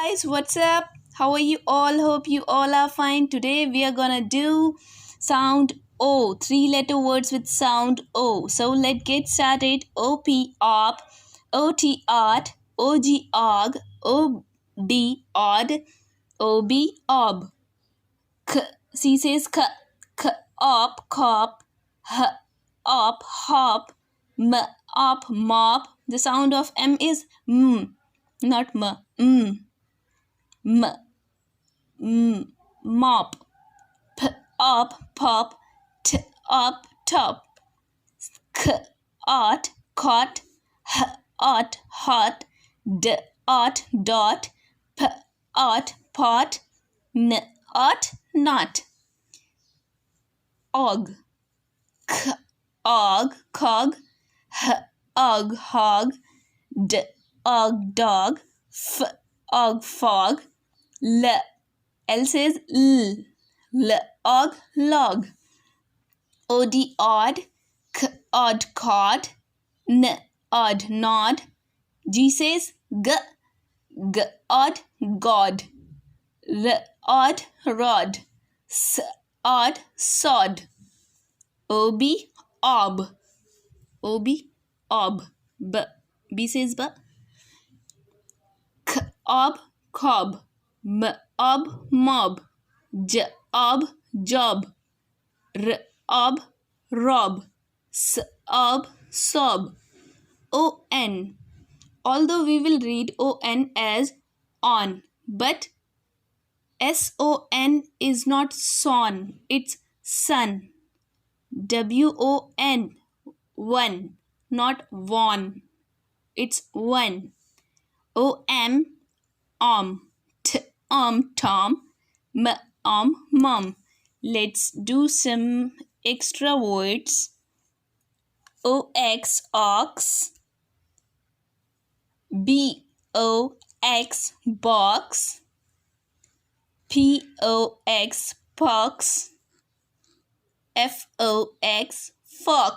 guys, what's up? How are you all? Hope you all are fine. Today we are gonna do sound O, 3-letter words with sound O. So let's get started. OP, op, OT, art, OG, og, OD, odd, OB, ob. K, C says k, k, op, cop, h, op, hop, m, op, mop. The sound of M is m, not m, m. Mop, p, up, pop, t, up, top, k, ot, cot, h, ot, hot, d, ot, dot, p, ot, pot, n, ot, not. Og, k, og, cog, h, og, hog, d, og, dog, f, og, fog, L says l, og, log, od, odd, k, odd, cod, n, odd, nod, G says g, odd, god, r, odd, rod, s, odd, sod, ob, ob, b says b, k, ob, cob, m, ob, mob, j, ob, job, r, ob, rob, s, ob, sob, on. Although we will read on as on, but son is not son, it's sun. won, one, not won, it's one. Om, tom, mom. Let's do some extra words. Ox, ox, box, box, pox, pox, fox, fox.